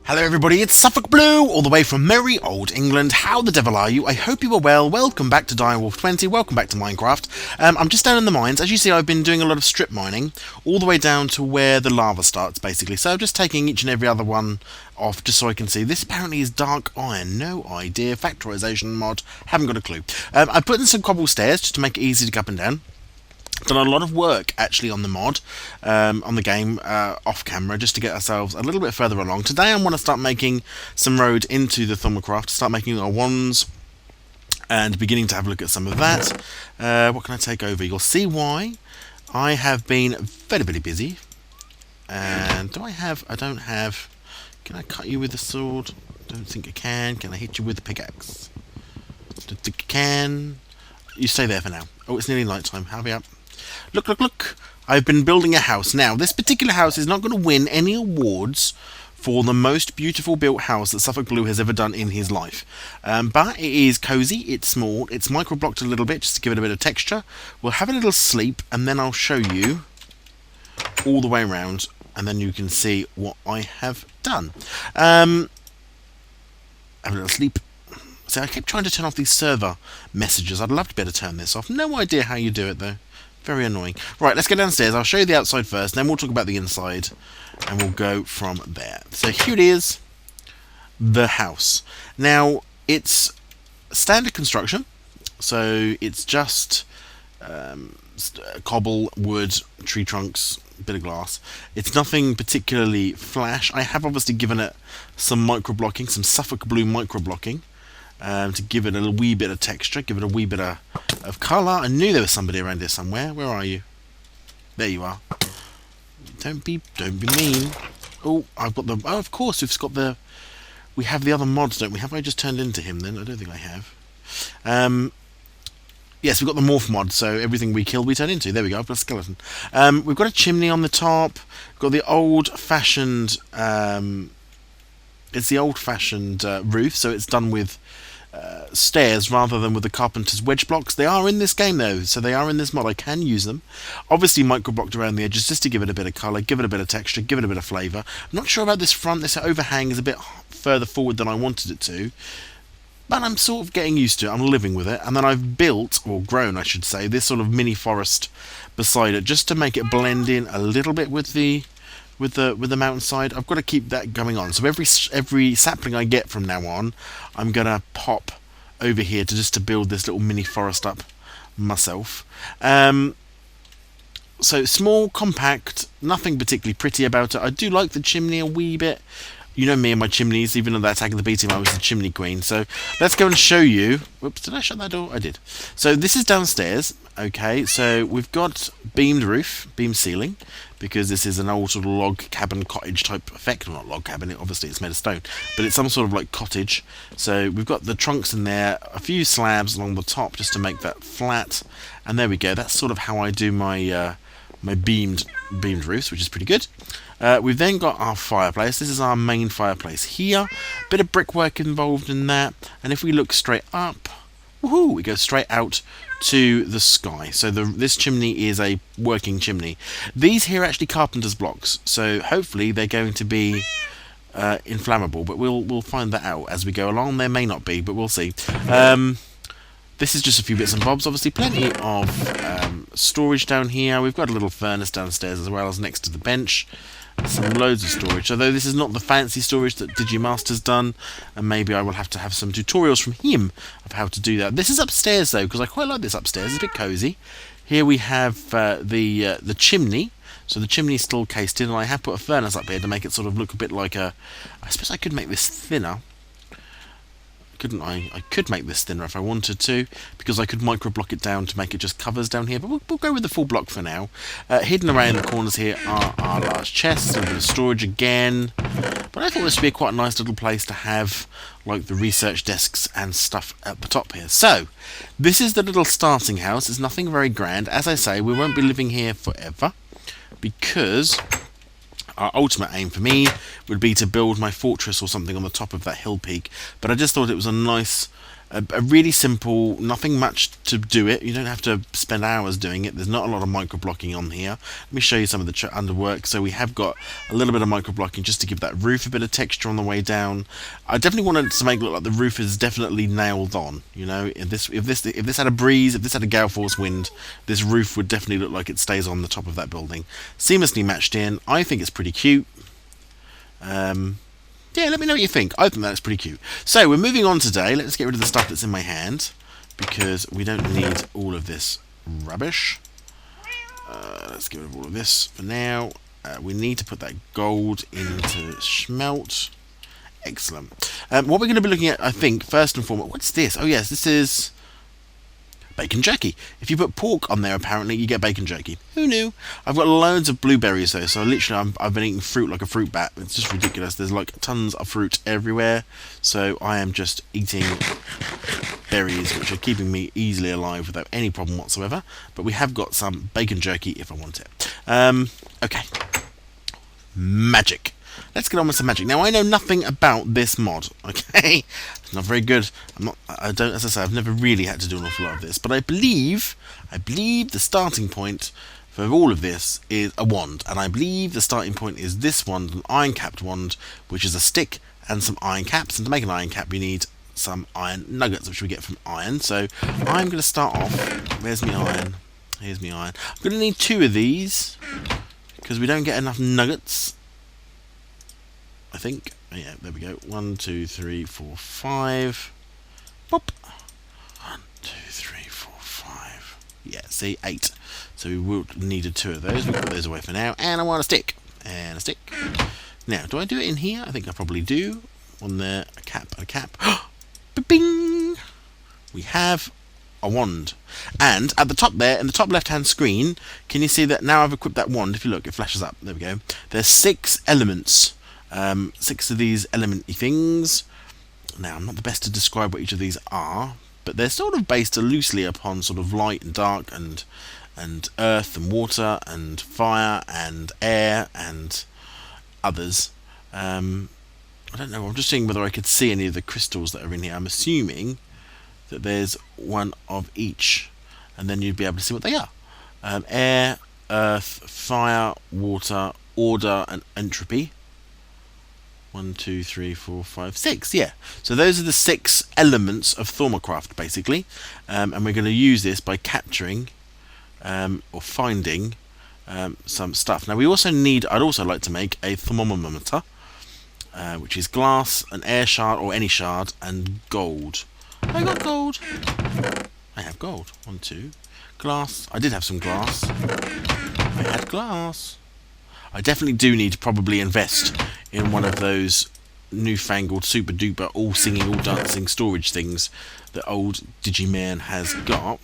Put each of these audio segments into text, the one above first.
Hello everybody, it's SuffolkBlue, all the way from merry old England. How the devil are you? I hope you are well. Welcome back to Direwolf20, welcome back to Minecraft. I'm just down in the mines. As you see, I've been doing a lot of strip mining, all the way down to where the lava starts, basically. So I'm just taking each and every other one off, just so I can see. This apparently is dark iron, no idea. Factorization mod, haven't got a clue. I put in some cobble stairs, just to make it easy to go up and down. Done a lot of work actually on the mod, on the game, off camera, just to get ourselves a little bit further along. Today I want to start making some road into the Thumbercraft, start making our wands and beginning to have a look at some of that. What can I take over? You'll see why. I have been very busy. And I don't have, can I cut you with the sword? Don't think I can. Can I hit you with the pickaxe? Don't think I can. You stay there for now. Oh, it's nearly night time. Hurry up. Look. I've been building a house. Now, this particular house is not going to win any awards for the most beautiful built house that SuffolkBlue has ever done in his life. But it is cosy, it's small, it's micro-blocked a little bit just to give it a bit of texture. We'll have a little sleep and then I'll show you all the way around and then you can see what I have done. Have a little sleep. So I keep trying to turn off these server messages. I'd love to be able to turn this off. No idea how you do it though. Very annoying. Right, let's go downstairs. I'll show you the outside first, then we'll talk about the inside, and we'll go from there. So here it is, the house. Now, it's standard construction, so it's just cobble, wood, tree trunks, bit of glass. It's nothing particularly flash. I have obviously given it some micro-blocking, some SuffolkBlue micro-blocking, to give it a wee bit of texture, give it a wee bit of colour. I knew there was somebody around here somewhere. Where are you? There you are. Don't be mean. Oh, I've got the. Oh, of course, we have the other mods, don't we? Have I just turned into him then? I don't think I have. Yes, we've got the morph mod, so everything we kill we turn into. There we go. I've got a skeleton. We've got a chimney on the top. We've got the old-fashioned. It's the old-fashioned roof, so it's done with stairs rather than with the carpenter's wedge blocks. They are in this game though, so they are in this mod. I can use them. Obviously micro-blocked around the edges just to give it a bit of colour, give it a bit of texture, give it a bit of flavour. I'm not sure about this front. This overhang is a bit further forward than I wanted it to, but I'm sort of getting used to it. I'm living with it. And then I've built, or grown I should say, this sort of mini forest beside it just to make it blend in a little bit with the mountainside. I've got to keep that going on. So every sapling I get from now on, I'm gonna pop over here to build this little mini forest up myself. So small, compact, nothing particularly pretty about it. I do like the chimney a wee bit. You know me and my chimneys, even though they're attacking the B team, I was the chimney queen. So let's go and show you. Whoops, did I shut that door? I did. So this is downstairs. Okay, so we've got beamed roof, beam ceiling, because this is an old sort of log cabin cottage type effect. Well, not log cabin, obviously it's made of stone, but it's some sort of like cottage. So we've got the trunks in there, a few slabs along the top just to make that flat, and there we go. That's sort of how I do my my beamed roofs, which is pretty good. We've then got our fireplace. This is our main fireplace here. Bit of brickwork involved in that, and if we look straight up, woohoo, we go straight out to the sky. So this chimney is a working chimney. These here are actually carpenter's blocks, so hopefully they're going to be inflammable, but we'll find that out as we go along. There may not be, but we'll see. This is just a few bits and bobs. Obviously plenty of storage down here. We've got a little furnace downstairs as well as next to the bench. Some loads of storage, although this is not the fancy storage that Digimaster's done, and maybe I will have to have some tutorials from him of how to do that. This is upstairs though, because I quite like this upstairs. It's a bit cosy. Here we have the chimney. So the chimney is still cased in, and I have put a furnace up here to make it sort of look a bit like a. I suppose I could make this thinner. Couldn't I? I could make this thinner if I wanted to, because I could micro-block it down to make it just covers down here, but we'll go with the full block for now. Hidden around the corners here are our large chests, a little bit of storage again, but I thought this would be quite a nice little place to have like the research desks and stuff at the top here. So, this is the little starting house. It's nothing very grand. As I say, we won't be living here forever, because our ultimate aim for me would be to build my fortress or something on the top of that hill peak, but I just thought it was a nice A really simple, nothing much to do it. You don't have to spend hours doing it. There's not a lot of micro blocking on here. Let me show you some of the underwork. So we have got a little bit of micro blocking just to give that roof a bit of texture on the way down. I definitely wanted to make it look like the roof is definitely nailed on. You know, if this had a breeze, if this had a gale force wind, this roof would definitely look like it stays on the top of that building. Seamlessly matched in. I think it's pretty cute. Yeah, let me know what you think. I think that's pretty cute. So we're moving on today. Let's get rid of the stuff that's in my hand, because we don't need all of this rubbish. Let's get rid of all of this for now. We need to put that gold into smelt. Excellent. What we're going to be looking at, I think, first and foremost... What's this? Oh, yes, this is... bacon jerky. If you put pork on there, apparently, you get bacon jerky. Who knew? I've got loads of blueberries, though, so literally I've been eating fruit like a fruit bat. It's just ridiculous. There's, like, tons of fruit everywhere, so I am just eating berries, which are keeping me easily alive without any problem whatsoever. But we have got some bacon jerky if I want it. Okay. Magic. Let's get on with some magic. Now, I know nothing about this mod, okay? It's not very good. As I say, I've never really had to do an awful lot of this, but I believe the starting point for all of this is a wand, and I believe the starting point is this wand, an iron-capped wand, which is a stick and some iron caps, and to make an iron cap, you need some iron nuggets, which we get from iron. So, I'm going to start off. Where's my iron? Here's my iron. I'm going to need 2 of these, because we don't get enough nuggets, I think. Yeah, there we go. 1, 2, 3, 4, 5. Pop. 1, 2, 3, 4, 5. Yeah, see, 8. So we will need 2 of those. We'll put those away for now. And I want a stick. And a stick. Now, do I do it in here? I think I probably do. One there, a cap, and a cap. Bing! We have a wand. And at the top there, in the top left-hand screen, can you see that now I've equipped that wand? If you look, it flashes up. There we go. There's 6 elements. 6 of these elementy things. Now, I'm not the best to describe what each of these are, but they're sort of based loosely upon sort of light and dark and earth and water and fire and air and others. I don't know. I'm just seeing whether I could see any of the crystals that are in here. I'm assuming that there's one of each, and then you'd be able to see what they are. Air, earth, fire, water, order, and entropy. 1, 2, 3, 4, 5, 6. Yeah. So those are the 6 elements of Thermocraft, basically. And we're going to use this by capturing or finding some stuff. Now we also need. I'd also like to make a thermometer, which is glass, an air shard or any shard, and gold. I got gold. I have gold. 1, 2. Glass. I did have some glass. I had glass. I definitely do need to probably invest in one of those newfangled super duper all singing all dancing storage things that old Digiman has got.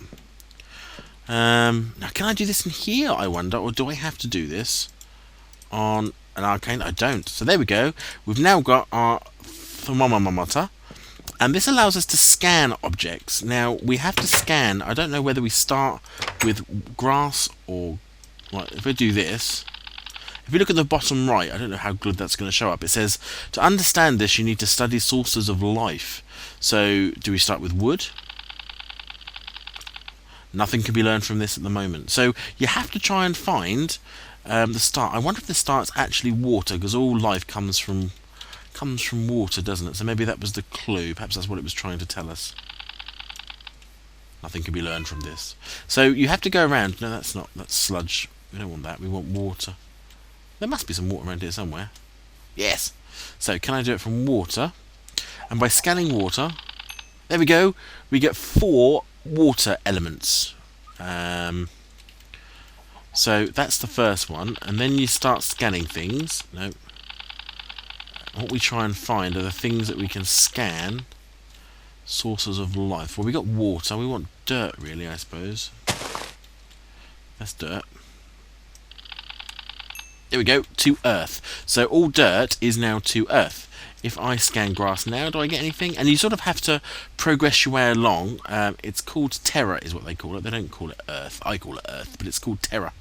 Now can I do this in here, I wonder, or do I have to do this on an arcane? I don't. So there we go. We've now got our thermometer, and this allows us to scan objects. Now we have to scan. I don't know whether we start with grass or if we do this. If you look at the bottom right, I don't know how good that's going to show up. It says, to understand this, you need to study sources of life. So, do we start with wood? Nothing can be learned from this at the moment. So, you have to try and find the start. I wonder if the start's actually water, because all life comes from water, doesn't it? So maybe that was the clue. Perhaps that's what it was trying to tell us. Nothing can be learned from this. So, you have to go around. No, that's sludge. We don't want that. We want water. There must be some water around here somewhere. Yes. So, can I do it from water? And by scanning water, there we go. We get 4 water elements. So, that's the first one. And then you start scanning things. No. What we try and find are the things that we can scan. Sources of life. Well, we got water. We want dirt, really, I suppose. That's dirt. There we go, to earth. So all dirt is now to earth. If I scan grass now, do I get anything? And you sort of have to progress your way along. It's called terra, is what they call it. They don't call it earth. I call it earth, but it's called terra.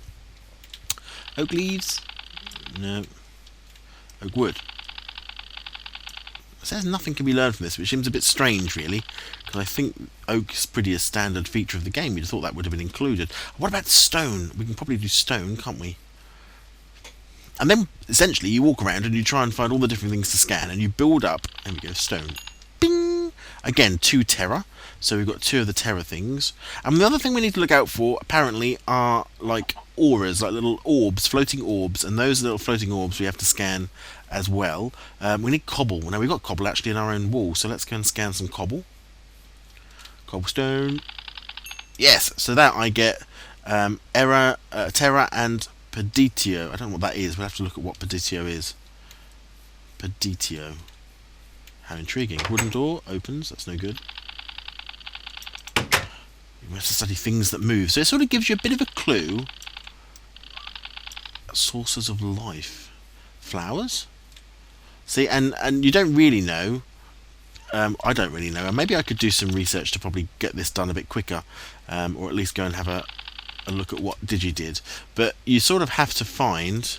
Oak leaves? No. Oak wood? says nothing can be learned from this, which seems a bit strange, really, because I think oak is pretty a standard feature of the game. You'd have thought that would have been included. What about stone? We can probably do stone, can't we? And then, essentially, you walk around and you try and find all the different things to scan, and you build up, and we go, stone. Bing! Again, 2 terra. So we've got 2 of the terra things. And the other thing we need to look out for, apparently, are, like, auras, like little orbs, floating orbs, and those little floating orbs we have to scan as well. We need cobble. Now, we've got cobble, actually, in our own wall, so let's go and scan some cobble. Cobblestone. Yes! So that I get terra and Peditio. I don't know what that is. We'll have to look at what Peditio is. Peditio. How intriguing. Wooden door opens. That's no good. We have to study things that move. So it sort of gives you a bit of a clue. Sources of life. Flowers? See, and you don't really know. I don't really know. And maybe I could do some research to probably get this done a bit quicker. Or at least go and have a look at what Digi did. But you sort of have to find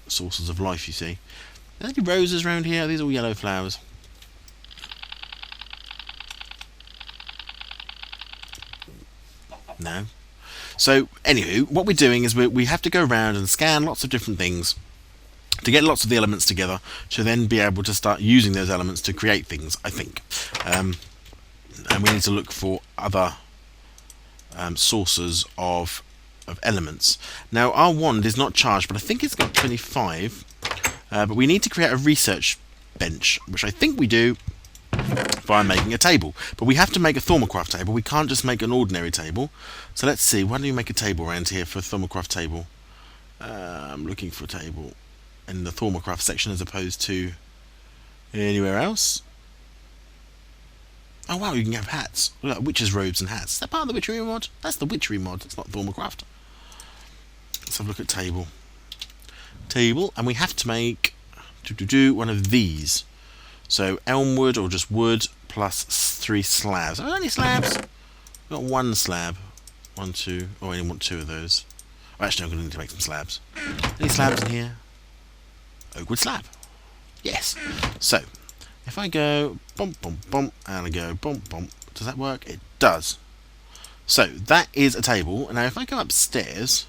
sources of life, you see. Are there any roses around here? Are these all yellow flowers? No. So, anywho, what we're doing is we have to go around and scan lots of different things to get lots of the elements together to then be able to start using those elements to create things, I think. And we need to look for other sources of elements. Now, our wand is not charged, but I think it's got 25. But we need to create a research bench, which I think we do by making a table. But we have to make a Thermocraft table. We can't just make an ordinary table. So let's see. Why don't you make a table around here for a Thermocraft table? I'm looking for a table in the Thermocraft section as opposed to anywhere else. Oh wow, you can have hats. Look, witches' robes and hats. Is that part of the witchery mod? That's the witchery mod. It's not Thermocraft. Let's have a look at table. Table, and we have to make one of these. So elm wood or just wood plus 3 slabs. Are there any slabs? We've got 1 slab. 1, 2. Oh, I only want 2 of those. Oh, actually, I'm going to need to make some slabs. Any slabs in here? Oak wood slab. Yes. So if I go bump bump bump and I go bump bump, does that work? It does. So that is a table. Now if I go upstairs,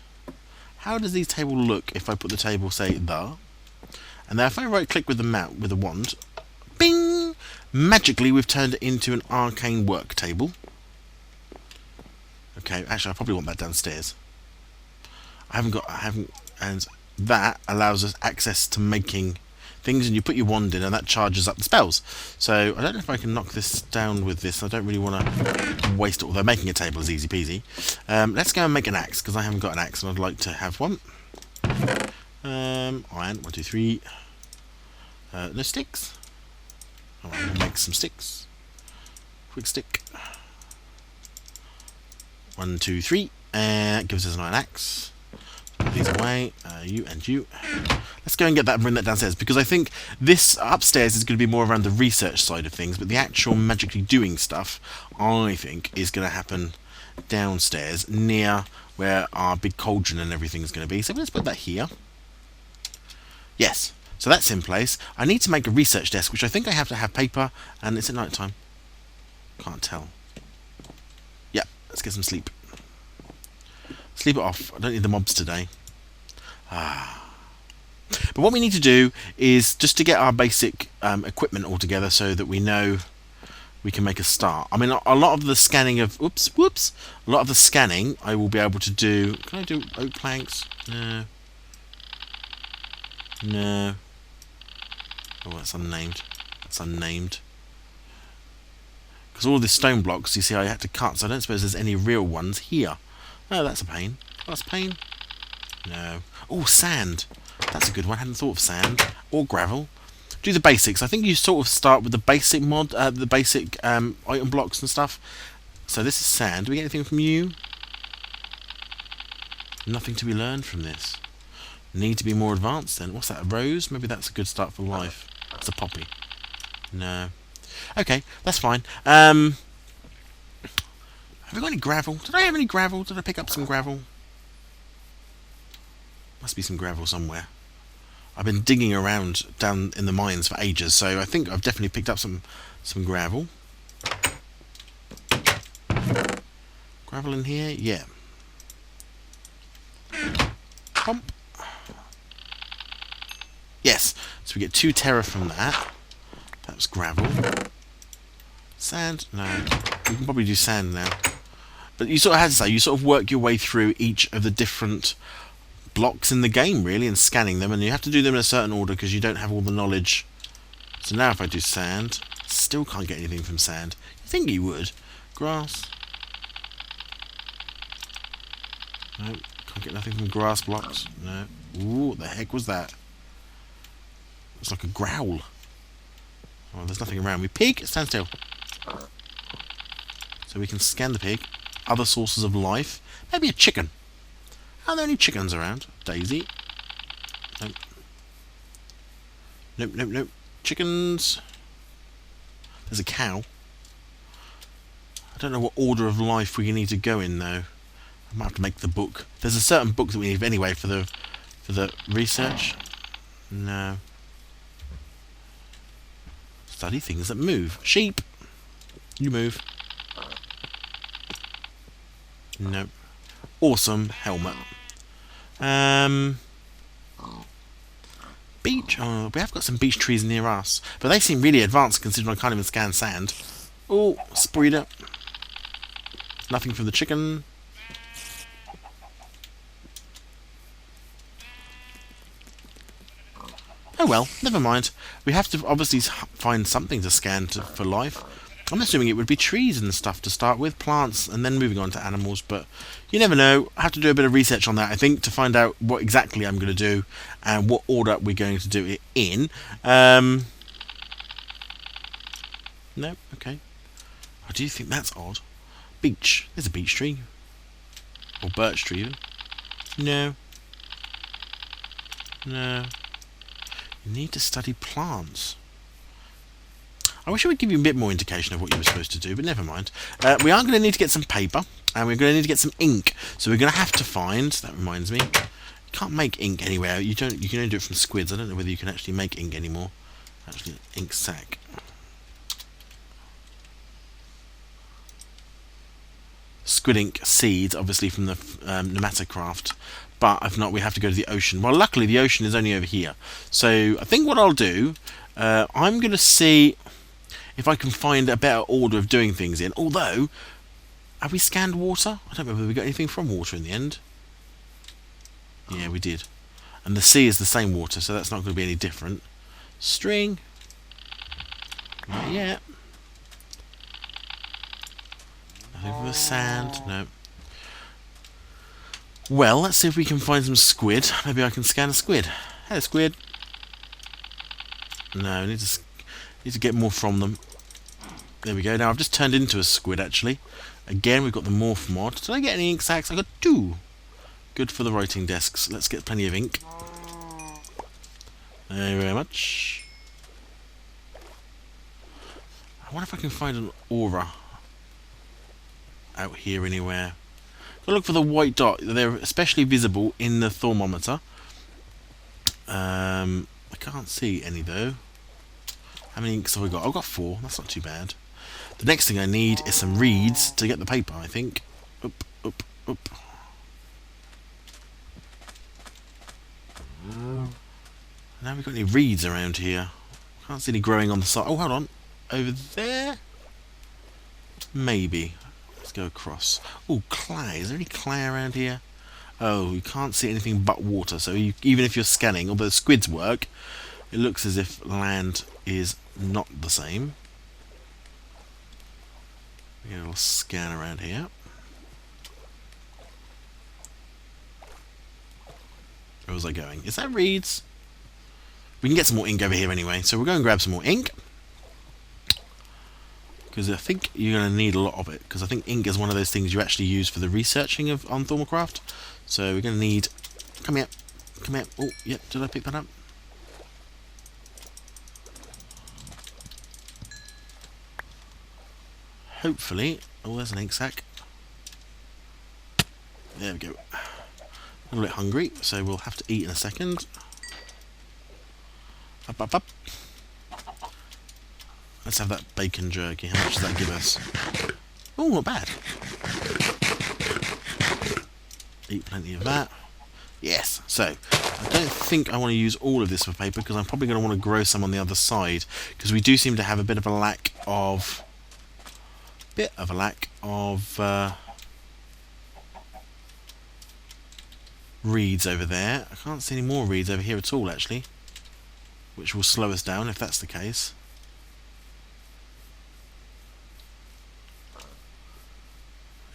how does these table look if I put the table, say, and now if I right click with the map with the wand, bing, magically we've turned it into an arcane work table. Okay, actually I probably want that downstairs. And that allows us access to making things, and you put your wand in and that charges up the spells. So I don't know if I can knock this down with this. I don't really want to waste it, although making a table is easy peasy. Let's go and make an axe, because I haven't got an axe and I'd like to have one. Iron, 1, 2, 3. No sticks. Alright, we'll make some sticks. Quick stick. 1, 2, 3. And that gives us an iron axe. Put these away. You and you. Let's go and get that and bring that downstairs, because I think this upstairs is going to be more around the research side of things, but the actual magically doing stuff, I think, is going to happen downstairs near where our big cauldron and everything is going to be. So let's put that here. Yes, so that's in place. I need to make a research desk, which I think I have to have paper, and it's at night time. Can't tell. Yeah, let's get some sleep. Sleep it off. I don't need the mobs today. But what we need to do is just to get our basic equipment all together so that we know we can make a start. I mean, a lot of the scanning of... Whoops. A lot of the scanning I will be able to do... Can I do oak planks? No. No. Oh, that's unnamed. That's unnamed. Because all the stone blocks, you see, I had to cut, so I don't suppose there's any real ones here. Oh, that's a pain. Oh, that's a pain. No. Oh, sand. That's a good one. I hadn't thought of sand. Or gravel. Do the basics. I think you sort of start with the basic mod, the basic item blocks and stuff. So this is sand. Do we get anything from you? Nothing to be learned from this. Need to be more advanced then. What's that? A rose? Maybe that's a good start for life. It's a poppy. No. Okay, that's fine. Have we got any gravel? Did I have any gravel? Did I pick up some gravel? Must be some gravel somewhere. I've been digging around down in the mines for ages, so I think I've definitely picked up some gravel. Gravel in here? Yeah. Pump. Yes, so we get 2 terra from that. That was gravel. Sand? No. We can probably do sand now. But you sort of had to say, you sort of work your way through each of the different blocks in the game, really, and scanning them, and you have to do them in a certain order because you don't have all the knowledge. So now if I do sand, still can't get anything from sand. You think you would? Grass? No, can't get nothing from grass blocks. No. Ooh, what the heck was that? It's like a growl. Oh, there's nothing around me. Pig, stand still. So we can scan the pig. Other sources of life. Maybe a chicken. Are there any chickens around? Daisy. Nope. Nope, nope, nope. Chickens. There's a cow. I don't know what order of life we need to go in though. I might have to make the book. There's a certain book that we need anyway for the research. No. Study things that move. Sheep. You move. Nope. Awesome helmet. Beach. Oh, we have got some beech trees near us, but they seem really advanced considering I can't even scan sand. Oh, spreader. Nothing for the chicken. Oh well, never mind. We have to obviously find something to scan for life. I'm assuming it would be trees and stuff to start with, plants, and then moving on to animals, but you never know. I have to do a bit of research on that, I think, to find out what exactly I'm going to do and what order we're going to do it in. No? Okay. I do think that's odd. Beech. There's a beech tree. Or birch tree, even. No. No. You need to study plants. I wish I would give you a bit more indication of what you were supposed to do, but never mind. We are going to need to get some paper, and we're going to need to get some ink. So we're going to have to find. That reminds me, you can't make ink anywhere. You don't. You can only do it from squids. I don't know whether you can actually make ink anymore. Actually, ink sac. Squid ink seeds, obviously from the Nematocraft. But if not, we have to go to the ocean. Well, luckily the ocean is only over here. So I think what I'll do, I'm going to see if I can find a better order of doing things in. Although, have we scanned water? I don't remember if we got anything from water in the end. Yeah, we did. And the sea is the same water, so that's not going to be any different. String. Not yet. Nothing from the sand. No. Well, let's see if we can find some squid. Maybe I can scan a squid. Hello, squid. No, I need to get more from them. There we go. Now I've just turned into a squid, actually. Again, we've got the morph mod. Did I get any ink sacks? I got 2. Good for the writing desks. Let's get plenty of ink. Thank you very much. I wonder if I can find an aura out here anywhere. Gotta look for the white dot. They're especially visible in the thermometer. I can't see any though. How many inks have I got? I've got 4. That's not too bad. The next thing I need is some reeds to get the paper, I think. Up, up, up. Now we've got any reeds around here. Can't see any growing on the side. Oh, hold on. Over there? Maybe. Let's go across. Oh, clay. Is there any clay around here? Oh, you can't see anything but water. So even if you're scanning, although squids work, it looks as if land is not the same. We get a little scan around here. Where was I going? Is that reeds? We can get some more ink over here anyway. So we'll go and grab some more ink. Because I think you're going to need a lot of it. Because I think ink is one of those things you actually use for the researching on Thermalcraft. So we're going to need... Come here. Come here. Oh, yep. Did I pick that up? Hopefully... Oh, there's an ink sac. There we go. I'm a bit hungry, so we'll have to eat in a second. Up, up, up. Let's have that bacon jerky. How much does that give us? Oh, not bad. Eat plenty of that. Yes. So, I don't think I want to use all of this for paper because I'm probably going to want to grow some on the other side because we do seem to have a bit of a lack of reeds over there. I can't see any more reeds over here at all, actually, which will slow us down if that's the case.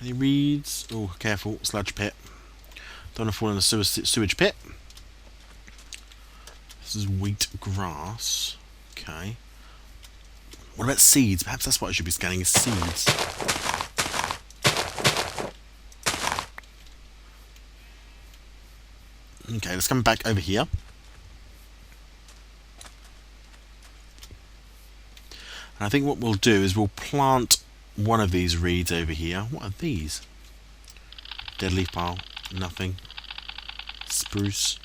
Any reeds? Oh, careful, sludge pit. Don't want to fall in a sewage pit. This is wheat grass. Okay. What about seeds? Perhaps that's what I should be scanning, is seeds. Okay, let's come back over here. And I think what we'll do is we'll plant one of these reeds over here. What are these? Dead leaf pile. Nothing. Spruce.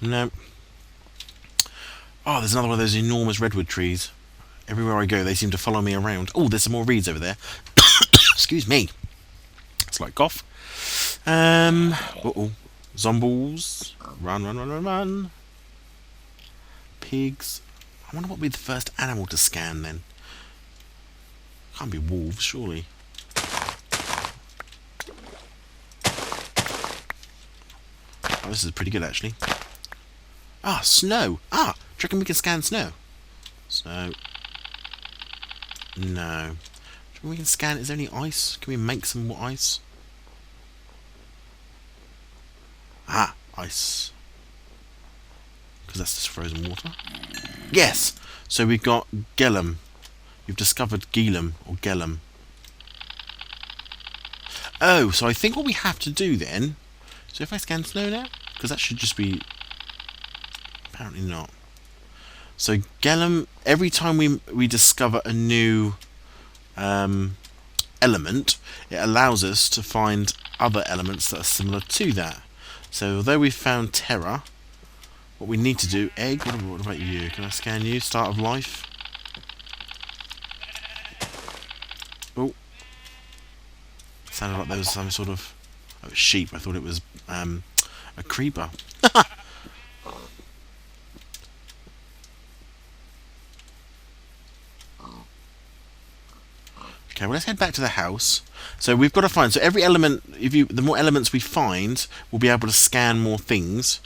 No. Oh, there's another one of those enormous redwood trees. Everywhere I go, they seem to follow me around. Oh, there's some more reeds over there. Excuse me. Slight cough. Uh-oh. Zombies. Run, run, run, run, run. Pigs. I wonder what would be the first animal to scan then. Can't be wolves, surely. Oh, this is pretty good, actually. Ah, snow. Ah, do you reckon we can scan snow? Snow. No. Do you reckon we can scan... Is there any ice? Can we make some more ice? Ah, ice. Because that's just frozen water. Yes! So we've got Gellum. You've discovered Gellum, or Gellum. Oh, so I think what we have to do then... So if I scan snow now? Because that should just be... Apparently not. So Gellum, every time we discover a new element, it allows us to find other elements that are similar to that. So although we've found Terra, what we need to do... Egg? What about you? Can I scan you? Start of life? Oh. Sounded like there was some sort of... Oh, sheep. I thought it was a creeper. Okay, well, let's head back to the house. So we've got to find... So every element... the more elements we find, we'll be able to scan more things.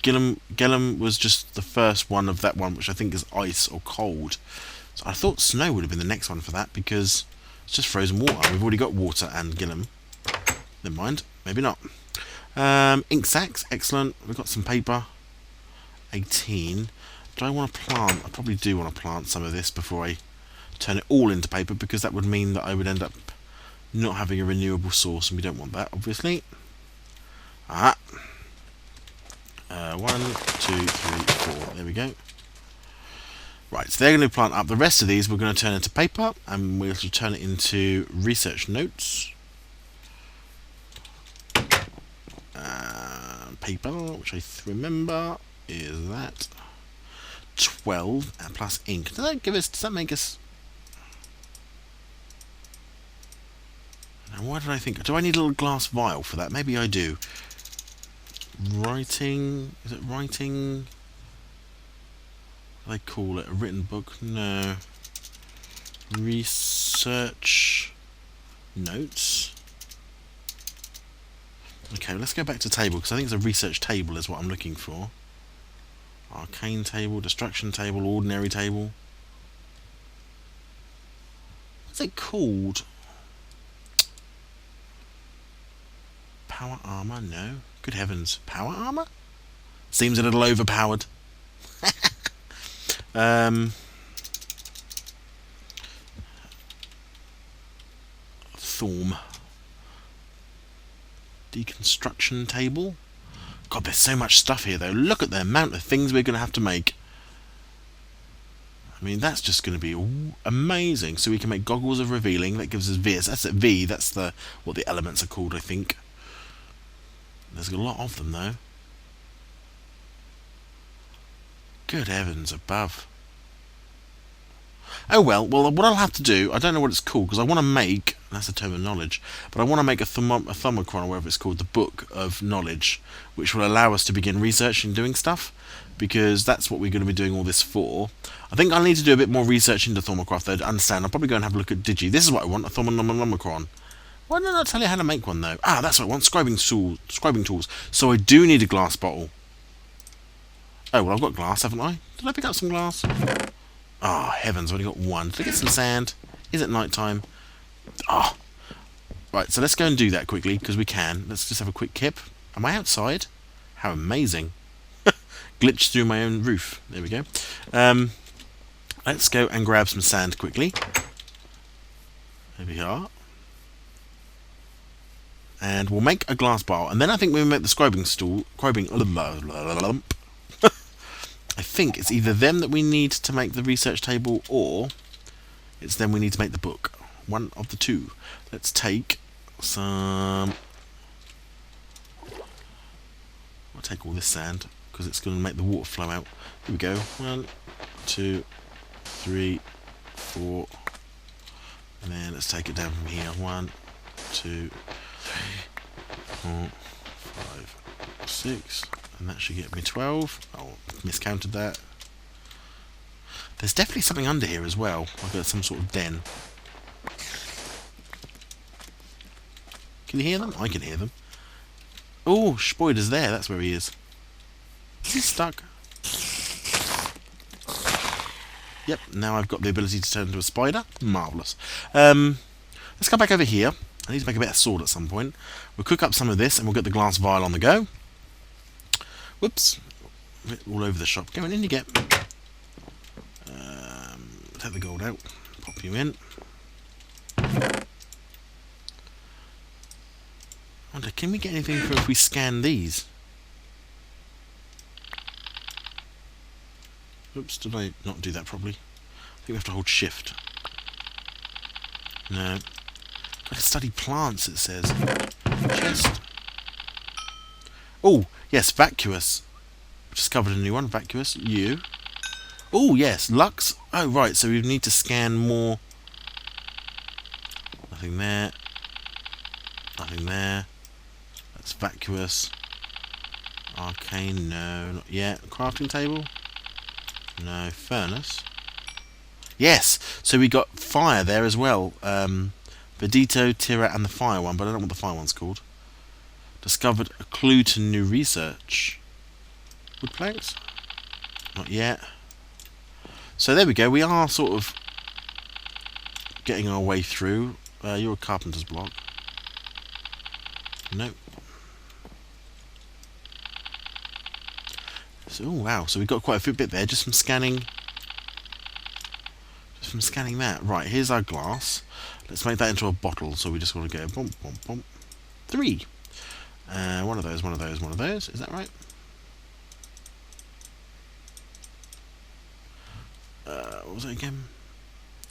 Gellum was just the first one of that one, which I think is ice or cold. So I thought snow would have been the next one for that, because it's just frozen water. We've already got water and Gellum. Never mind. Maybe not. Ink sacks. Excellent. We've got some paper. 18. Do I want to plant? I probably do want to plant some of this before I turn it all into paper, because that would mean that I would end up not having a renewable source, and we don't want that, obviously. Ah. 1, 2, 3, 4. There we go. Right, so they're going to plant up. The rest of these we're going to turn into paper, and we'll turn it into research notes. Paper, which I remember is that 12 and plus ink. Does that give us? Does that make us? Now, why did I think? Do I need a little glass vial for that? Maybe I do. Writing? Is it writing? What do they call it? A written book? No. Research notes. Okay, let's go back to table, because I think it's a research table is what I'm looking for. Arcane table, destruction table, ordinary table. What's it called? Power armor? No. Good heavens. Power armor? Seems a little overpowered. Thorm. Deconstruction table. God, there's so much stuff here, though. Look at the amount of things we're going to have to make. I mean, that's just going to be amazing. So we can make goggles of revealing. That gives us V. That's at V. That's what the elements are called, I think. There's a lot of them though. Good heavens above. Oh well, what I'll have to do, I don't know what it's called, because I want to make, that's a term of knowledge, but I want to make a Thumicron, or whatever it's called, the book of knowledge, which will allow us to begin researching and doing stuff, because that's what we're going to be doing all this for. I think I'll need to do a bit more research into Thumicraft though, to understand. I'll probably go and have a look at Digi. This is what I want, a Thumicron. Why didn't I tell you how to make one though? Ah, that's what I want, scribing tools. So I do need a glass bottle. Oh, well I've got glass, haven't I? Did I pick up some glass? Oh, heavens, I've only got one. Did I get some sand? Is it night time? Oh. Right, so let's go and do that quickly, because we can. Let's just have a quick kip. Am I outside? How amazing. Glitched through my own roof. There we go. Let's go and grab some sand quickly. There we are. And we'll make a glass bar. And then I think we'll make the scribing stool. I think it's either them that we need to make the research table, or it's them we need to make the book. One of the two. Let's take some... I'll take all this sand, because it's going to make the water flow out. Here we go. 1, 2, 3, 4. And then let's take it down from here. 1, 2, 3, 4, 5, 6. And that should get me 12. Oh, miscounted that. There's definitely something under here as well. I've got some sort of den. Can you hear them? I can hear them. Oh, Spoider's there. That's where he is. Is he stuck? Yep, now I've got the ability to turn into a spider. Marvellous. Let's come back over here. I need to make a better sword at some point. We'll cook up some of this and we'll get the glass vial on the go. Whoops. All over the shop. Go on in, you get. Take the gold out. Pop you in. I wonder, can we get anything for if we scan these? Oops, did I not do that properly? I think we have to hold shift. No. Got to study plants, it says. Chest. Oh, yes, vacuous. Discovered a new one, vacuous. You. Oh, yes, Lux. Oh, right, so we need to scan more. Nothing there. Nothing there. That's vacuous. Arcane, no, not yet. Crafting table? No. Furnace? Yes! So we got fire there as well. Vedito, Tira, and the fire one, but I don't know what the fire one's called. Discovered a clue to new research. Wood planks? Not yet. So there we go. We are sort of getting our way through. You're a carpenter's block. Nope. So, oh wow. So we've got quite a bit there just from scanning. Just from scanning that. Right. Here's our glass. Let's make that into a bottle. So we just want to go bump, bump, bump. 3. One of those, one of those, one of those. Is that right? What was it again?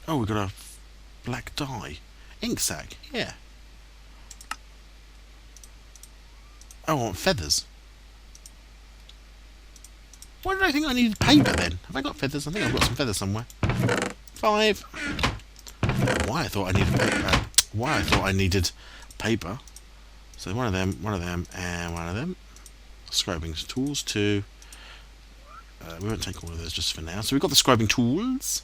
Oh, we've got a black dye. Ink sac, yeah. Oh, I want feathers. Why did I think I needed paper then? Have I got feathers? I think I've got some feathers somewhere. 5. Why I thought I needed paper. Why I thought I needed paper. So one of them, and one of them. Scribing tools, 2. We won't take all of those just for now. So we've got the scribing tools.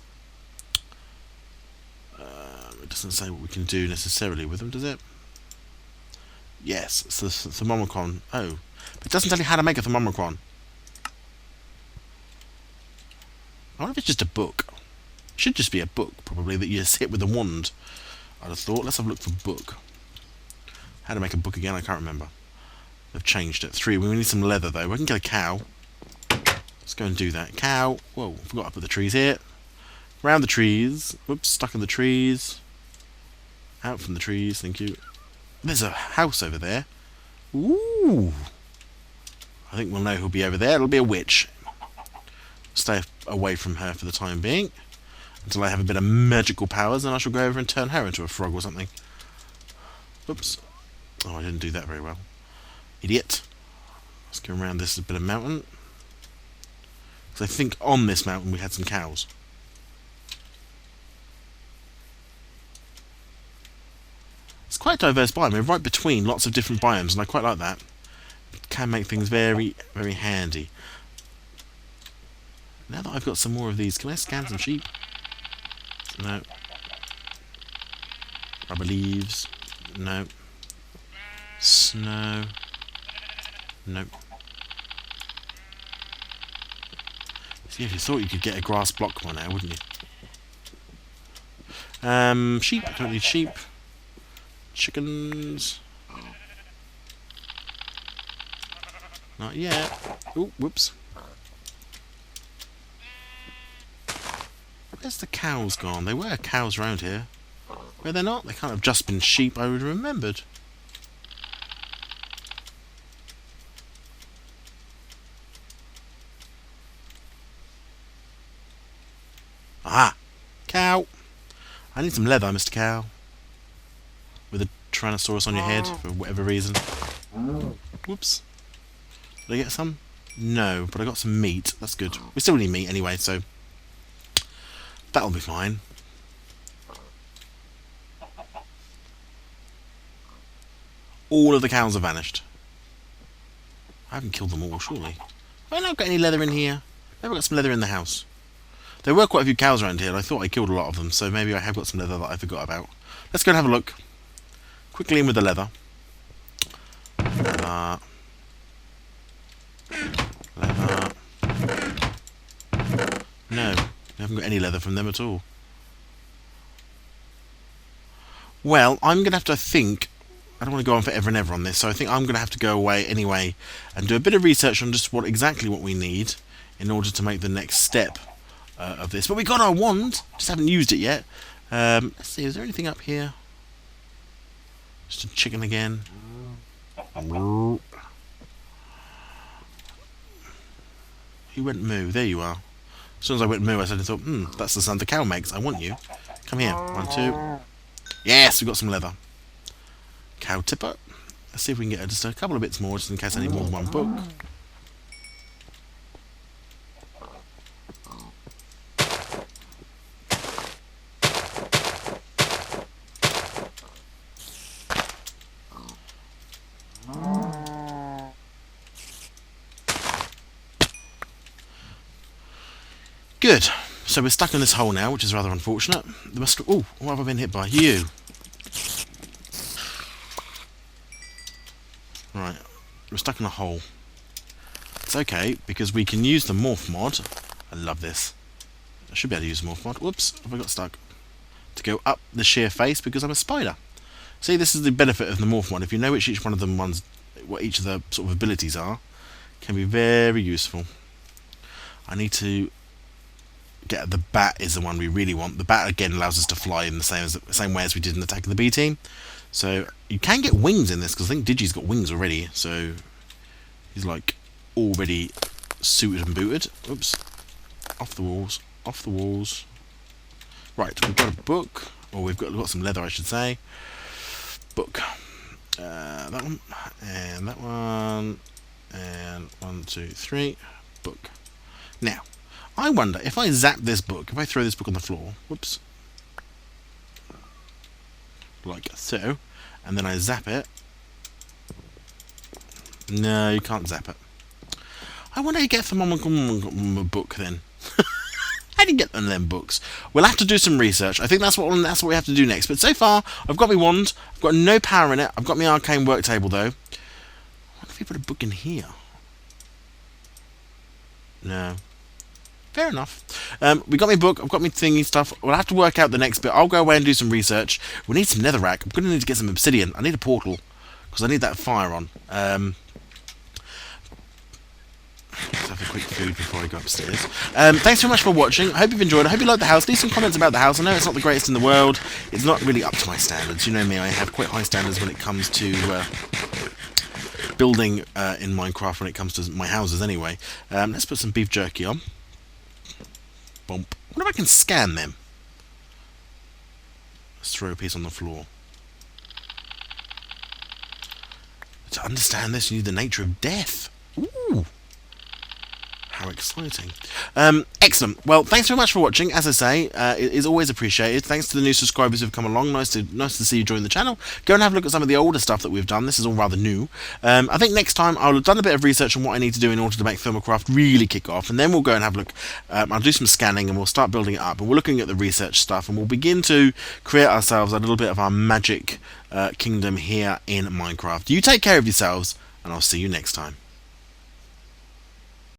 It doesn't say what we can do necessarily with them, does it? Yes, it's the thermomicron. Oh, but it doesn't tell you how to make a thermomicron. I wonder if it's just a book. It should just be a book, probably, that you just hit with a wand. I'd have thought. Let's have a look for book. How to make a book again? I can't remember. They've changed it. 3. We need some leather, though. We can get a cow. Let's go and do that. Cow. Whoa, forgot to put the trees here. Round the trees. Whoops, stuck in the trees. Out from the trees, thank you. There's a house over there. Ooh. I think we'll know who'll be over there. It'll be a witch. Stay away from her for the time being. Until I have a bit of magical powers, and I shall go over and turn her into a frog or something. Whoops. Oh, I didn't do that very well. Idiot. Let's go around this bit of mountain. Because I think on this mountain we had some cows. It's quite a diverse biome. We're right between lots of different biomes, and I quite like that. It can make things very, very handy. Now that I've got some more of these, can I scan some sheep? No. Rubber leaves. No. Snow. Nope. See, if you thought you could get a grass block one now, wouldn't you? Sheep. Don't need sheep. Chickens. Not yet. Oh, whoops. Where's the cows gone? There were cows around here. Where they're not? They can't have just been sheep, I would have remembered. Ah! Cow! I need some leather, Mr. Cow. With a Tyrannosaurus on your head, for whatever reason. Whoops. Did I get some? No, but I got some meat. That's good. We still need meat anyway, so that'll be fine. All of the cows have vanished. I haven't killed them all, surely. Have I not got any leather in here? Maybe I got some leather in the house. There were quite a few cows around here, and I thought I killed a lot of them, so maybe I have got some leather that I forgot about. Let's go and have a look. Quickly in with the leather. Leather. Leather. No, we haven't got any leather from them at all. Well, I'm going to have to think. I don't want to go on forever and ever on this, so I think I'm going to have to go away anyway and do a bit of research on just exactly what we need in order to make the next step of this. But we got our wand, just haven't used it yet. Let's see, is there anything up here? Just a chicken again. He went moo. There you are. As soon as I went moo, I suddenly thought, that's the sound the cow makes. I want you. Come here. 1, 2. Yes, we got some leather. Cow tipper. Let's see if we can get just a couple of bits more, just in case I need more than one book. Good. So we're stuck in this hole now, which is rather unfortunate. Oh, what have I been hit by? You. Right. We're stuck in a hole. It's okay, because we can use the morph mod. I love this. I should be able to use the morph mod. Whoops, have I got stuck? To go up the sheer face, because I'm a spider. See, this is the benefit of the morph mod. If you know which each one of them what each of the sort of abilities are, can be very useful. I need to get the bat is the one we really want. The bat again allows us to fly in the same way as we did in Attack of the B Team. So you can get wings in this, because I think Digi's got wings already. So he's like already suited and booted. Oops. Off the walls. Off the walls. Right, we've got a book. Or we've got some leather, I should say. Book. That one. And that one. And 1, 2, 3. Book. Now, I wonder, if I zap this book, if I throw this book on the floor, whoops, like so, and then I zap it, no, you can't zap it. I wonder how you get from a book then. How do you get them books? We'll have to do some research. I think that's what we have to do next. But so far, I've got my wand, I've got no power in it, I've got my arcane work table though. What if we put a book in here? No. Fair enough. We got my book, I've got my thingy stuff. We'll have to work out the next bit. I'll go away and do some research. We need some netherrack. I'm going to need to get some obsidian. I need a portal, because I need that fire on. Let's have a quick food before I go upstairs. Thanks very much for watching. I hope you've enjoyed. I hope you liked the house. Leave some comments about the house. I know it's not the greatest in the world. It's not really up to my standards. You know me, I have quite high standards when it comes to building in Minecraft, when it comes to my houses anyway. Let's put some beef jerky on. Bump. What if I can scan them? Let's throw a piece on the floor. To understand this, you need the nature of death. Ooh. How exciting. Excellent. Well, thanks very much for watching. As I say, it is always appreciated. Thanks to the new subscribers who've come along. Nice to see you join the channel. Go and have a look at some of the older stuff that we've done. This is all rather new. I think next time I'll have done a bit of research on what I need to do in order to make Thermalcraft really kick off, and then we'll go and have a look. I'll do some scanning and we'll start building it up. And we're looking at the research stuff, and we'll begin to create ourselves a little bit of our magic kingdom here in Minecraft. You take care of yourselves, and I'll see you next time.